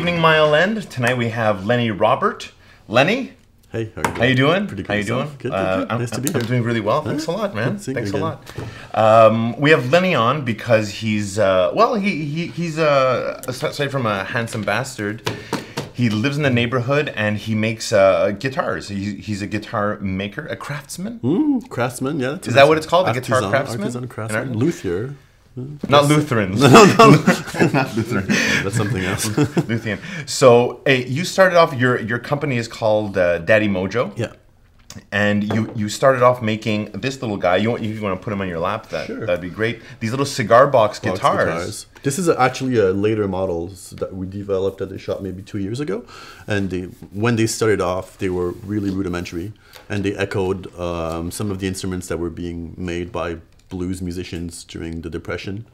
evening, Mile End. Tonight we have Lenny Robert. Lenny? Hey, how you doing? Pretty good. How you doing? Good. Nice to be here. I'm doing really well. Thanks a lot, man. Thanks a lot. We have Lenny on because he's he's aside from a handsome bastard, he lives in the neighborhood and he makes guitars. He's a guitar maker, a craftsman. Craftsman, yeah. Is that what it's called? A guitar craftsman? Artisan craftsman. Luthier. Not Lutherans. No. Not Lutheran. That's something else. Lutheran. So you started off, your company is called Daddy Mojo. Yeah. And you started off making this little guy. You want to put him on your lap? Sure. That'd be great. These little cigar box guitars. This is actually a later model that we developed at the shop maybe 2 years ago. And when they started off, they were really rudimentary. And they echoed some of the instruments that were being made by blues musicians during the Depression.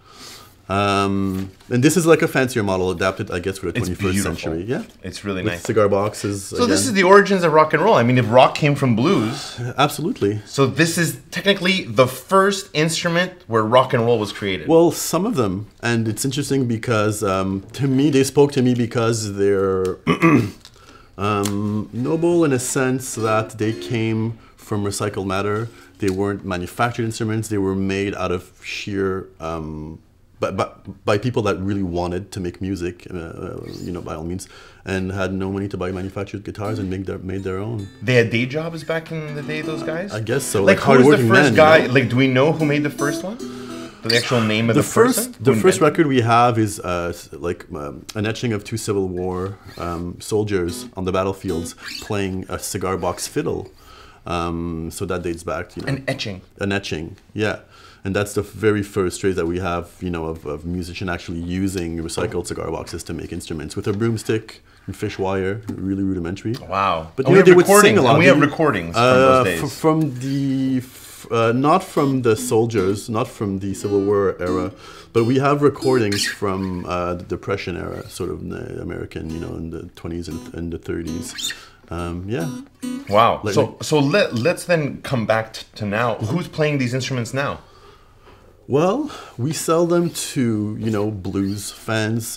And this is like a fancier model adapted, I guess, for the 21st century. Yeah, it's really with nice. Cigar boxes. So again. This is the origins of rock and roll. I mean, if rock came from blues, absolutely. So this is technically the first instrument where rock and roll was created. Well, some of them, and it's interesting because to me, they spoke to me because they're noble in a sense that they came from recycled matter. They weren't manufactured instruments. They were made out of sheer, by people that really wanted to make music, by all means, and had no money to buy manufactured guitars and made their own. They had day jobs back in the day, those guys? I guess so. Like who was the first guy? You know? Like, do we know who made the first one? The actual name of the person? The first record we have is an etching of two Civil War soldiers on the battlefields playing a cigar box fiddle. So that dates back to, an etching. An etching, yeah. And that's the very first trace that we have, of musician actually using recycled cigar boxes to make instruments with a broomstick and fish wire, really rudimentary. Wow. But they would sing a lot. And we have recordings from those days. Not from the soldiers, not from the Civil War era, but we have recordings from the Depression era, sort of the American, in the 20s and the 30s. Yeah. Wow. So let's then come back to now. Who's playing these instruments now? Well, we sell them to, blues fans,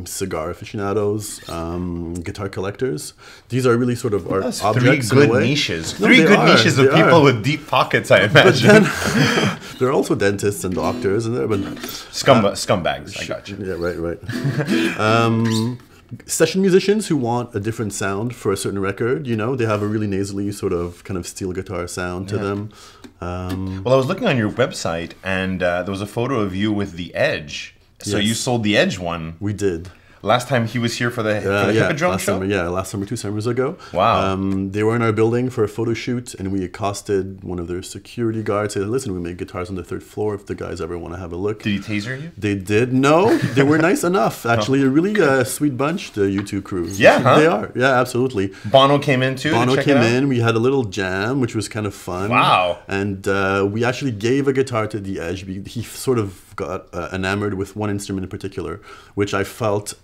cigar aficionados, guitar collectors. These are really sort of art objects. Three good niches. Three good niches of people with deep pockets, I imagine. But then, they're also dentists and doctors, and scumbags. I got you. Yeah, right. Session musicians who want a different sound for a certain record, they have a really nasally sort of kind of steel guitar sound to them. Well, I was looking on your website and there was a photo of you with the Edge. So you sold the Edge one. We did. Last time he was here for the Hippodrome show? Last summer, 2 summers ago. Wow. They were in our building for a photo shoot, and we accosted one of their security guards. Said, "Listen, we make guitars on the 3rd floor if the guys ever want to have a look." Did he taser you? They did. No, they were nice enough. Actually, a really sweet bunch, the U2 crew. Yeah, huh? They are. Yeah, absolutely. Bono came in too. Bono came in. We had a little jam, which was kind of fun. Wow. And we actually gave a guitar to the Edge. He sort of got enamored with one instrument in particular, which I felt.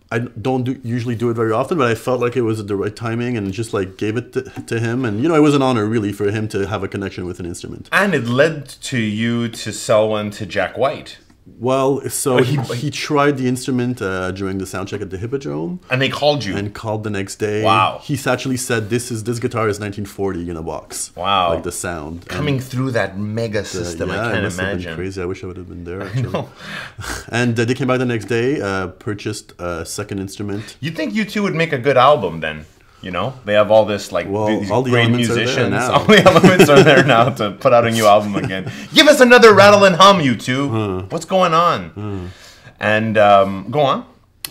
I don't usually do it very often, but I felt like it was the right timing and just gave it to him. And, it was an honor really for him to have a connection with an instrument. And it led to you to sell one to Jack White. Well, so he tried the instrument during the sound check at the Hippodrome. And they called you? And called the next day. Wow. He actually said, this guitar is 1940 in a box. Wow. Like the sound. Coming through that mega system, I can't imagine. Have been crazy. I wish I would have been there, actually. And they came back the next day, purchased a second instrument. You think you two would make a good album then? They have all this these all the great elements musicians. Are there now. All the elements are there now to put out a new album again. Give us another rattle and hum, you two. What's going on? And go on.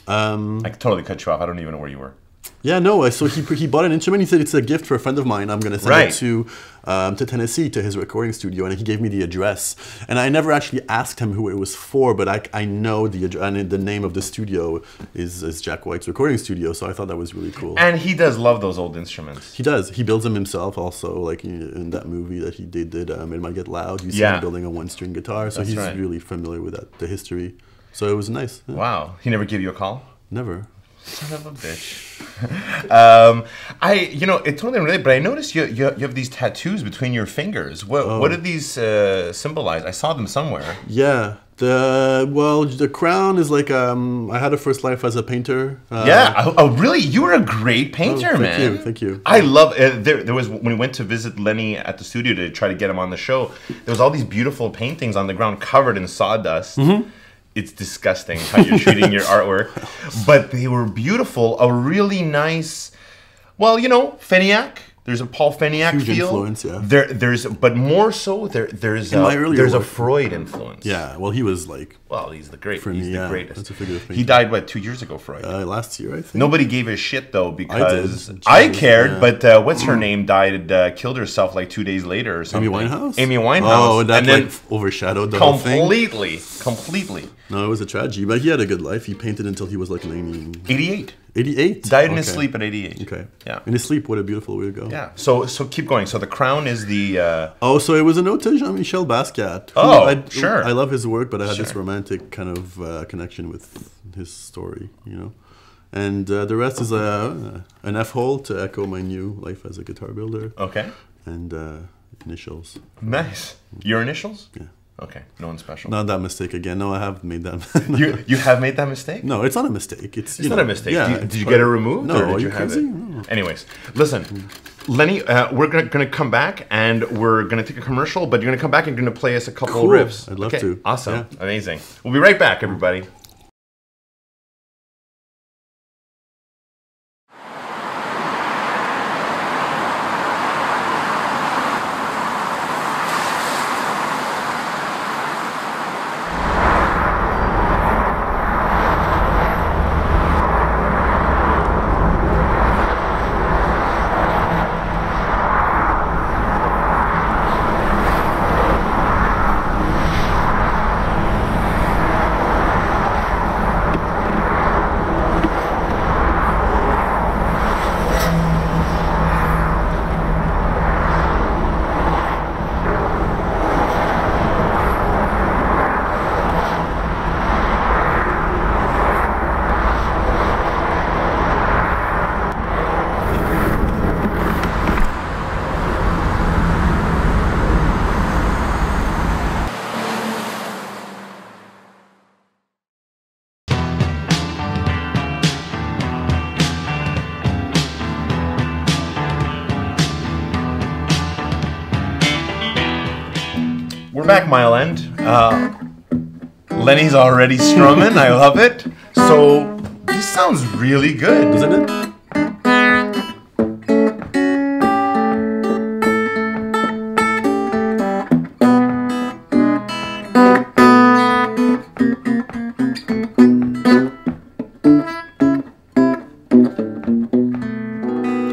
I totally cut you off. I don't even know where you were. Yeah, no. So he bought an instrument. He said it's a gift for a friend of mine. I'm going to send it to Tennessee to his recording studio, and he gave me the address. And I never actually asked him who it was for, but I know the address, and the name of the studio is Jack White's recording studio. So I thought that was really cool. And he does love those old instruments. He does. He builds them himself. Also, like in that movie that he did, It Might Get Loud. You see him building a 1-string guitar. So he's really familiar with the history. So it was nice. Yeah. Wow. He never gave you a call? Never. Son of a bitch. It's totally unrelated, but I noticed you have these tattoos between your fingers. What do these symbolize? I saw them somewhere. Yeah. The crown is like I had a first life as a painter. Really? You were a great painter, man. Thank you. I love there was when we went to visit Lenny at the studio to try to get him on the show. There was all these beautiful paintings on the ground covered in sawdust. Mm-hmm. It's disgusting how you're treating your artwork, but they were beautiful. A really nice, Feniac. There's a Paul Feniac huge feel. Influence, yeah. But more so there's a Freud influence. Yeah, well, he was like. Well, he's the great. For he's me, the greatest. That's a figure of painting. He died 2 years ago, Freud. Last year, I think. Nobody gave a shit though because I cared. Yeah. But what's her name killed herself like 2 days later or something. Amy Winehouse. Oh, that overshadowed the whole thing. Completely. No, it was a tragedy, but he had a good life. He painted until he was like 88. 88? Died in his sleep at 88. Okay. Yeah. In his sleep, what a beautiful way to go. Yeah. So keep going. So the crown is the... so it was a note to Jean-Michel Basquiat. Sure. I love his work, but I had this romantic kind of connection with his story, And the rest is an F-hole to echo my new life as a guitar builder. Okay. And initials. Nice. Your initials? Yeah. Okay, no one special. Not that mistake again. No, I have made that. You have made that mistake? No, it's not a mistake. It's not a mistake. Yeah, did you get it removed? No, or did you have crazy? it? No. Anyways, listen, Lenny, we're gonna come back and we're gonna take a commercial, but you're gonna come back and you're gonna play us a couple of riffs. I'd love to. Awesome, amazing. We'll be right back, everybody. We're back, Mile End. Lenny's already strumming. I love it. So this sounds really good, doesn't it?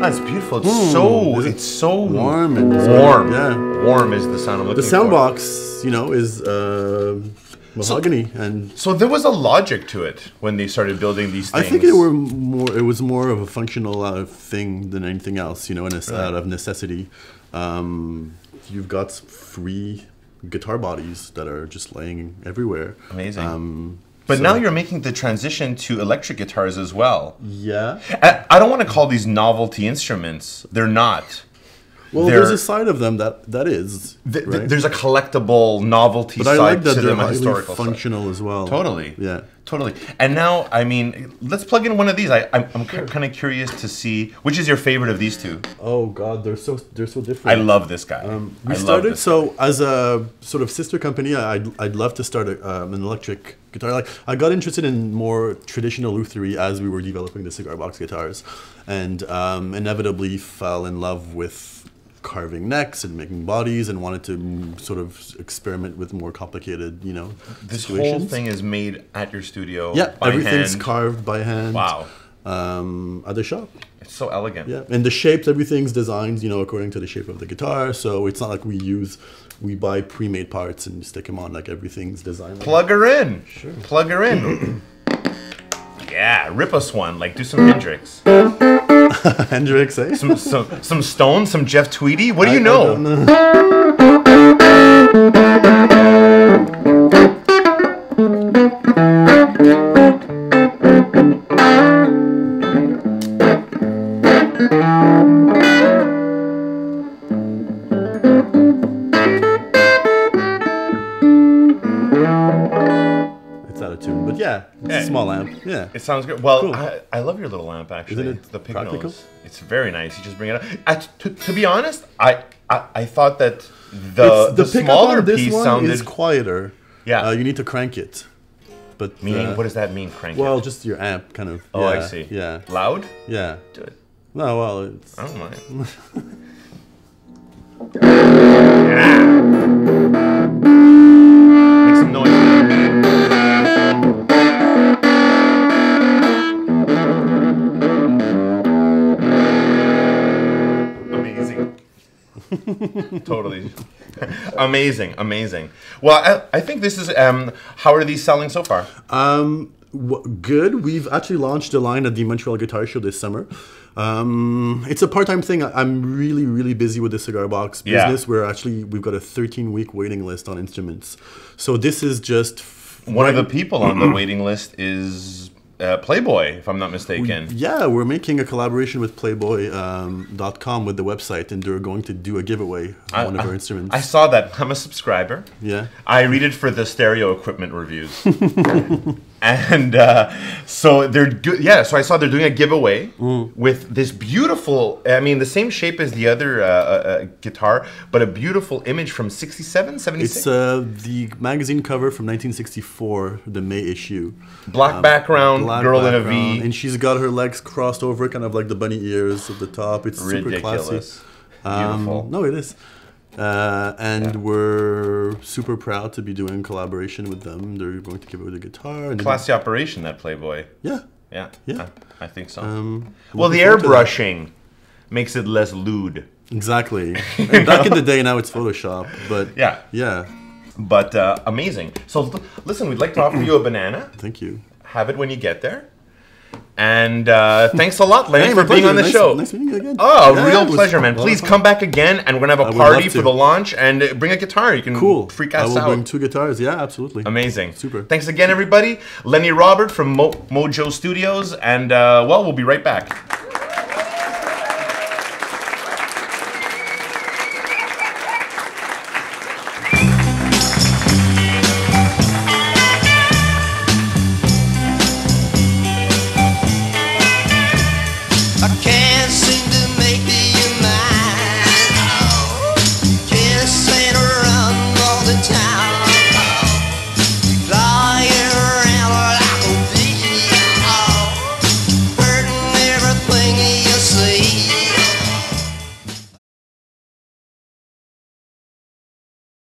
That's beautiful. It's so warm and warm. Yeah, warm is the sound I'm looking for. The sound box, is mahogany, and so there was a logic to it when they started building these things. I think it was more of a functional thing than anything else. Out of necessity. You've got free guitar bodies that are just laying everywhere. Amazing. But now you're making the transition to electric guitars as well. Yeah. I don't want to call these novelty instruments. They're not. Well, there's a side of them that is. Right? There's a collectible novelty side to them, a historical functional as well. Totally. Yeah. Totally. And now, let's plug in one of these. I'm kind of curious to see which is your favorite of these two. Oh God, they're so different. I love this guy. We started as a sort of sister company. I'd love to start an electric guitar. Like I got interested in more traditional lutherie as we were developing the cigar box guitars, and inevitably fell in love with carving necks and making bodies, and wanted to sort of experiment with more complicated, This situations. whole thing is made at your studio. Yeah, by everything's hand. carved by hand. Wow. At the shop. It's so elegant. Yeah, and the shapes, everything's designed, according to the shape of the guitar. So it's not like we buy pre-made parts and stick them on. Like everything's designed. Plug her in. Sure. Plug her in. Yeah, rip us one. Like do some Hendrix. Hendrix, eh? Some Stone, some Jeff Tweedy. What do you know? I don't know. Yeah, it's a small amp. Yeah. It sounds good. Well, Cool. I love your little amp, actually. Isn't it the pig practical? nose. It's very nice. You just bring it up. To be honest, I thought that the pickup smaller on this piece one sounded... is quieter. Yeah. You need to crank it. But Meaning, what does that mean, crank well, it? just your amp, kind of. Oh, yeah, I see. Yeah. Loud? Yeah. Do it. No, well, it's... I don't mind. Make some noise. Amazing. Totally. Amazing. Well, I think this is, how are these selling so far? Good. We've actually launched a line at the Montreal Guitar Show this summer. It's a part-time thing. I'm really busy with the cigar box business. We've got a 13-week waiting list on instruments. So this is just one of the people on the waiting list is Playboy, if I'm not mistaken. We're making a collaboration with Playboy.com with the website, and they're going to do a giveaway of one of our instruments. I saw that. I'm a subscriber. Yeah. I read it for the stereo equipment reviews. And so so I saw they're doing a giveaway with this beautiful, I mean, the same shape as the other guitar, but a beautiful image from 67, 76? It's the magazine cover from 1964, the May issue. Black background, girl in a V. And she's got her legs crossed over, kind of like the bunny ears at the top. It's ridiculous. Super classy. Beautiful. No, it is. We're super proud to be doing collaboration with them. They're going to give away the guitar. And classy operation, that Playboy. Yeah. I think so. Well, the airbrushing makes it less lewd. Exactly. And back in the day, now it's Photoshop. But yeah. But amazing. So listen, we'd like to offer you a banana. Thank you. Have it when you get there. And thanks a lot, Lenny, for being on the show. Nice meeting you again. Oh, a real pleasure, man. Please come back again, and we're going to have a party for the launch, and bring a guitar. You can freak us out. I will bring 2 guitars. Yeah, absolutely. Amazing. Super. Thanks again, everybody. Lenny Robert from Mojo Studios, and, we'll be right back.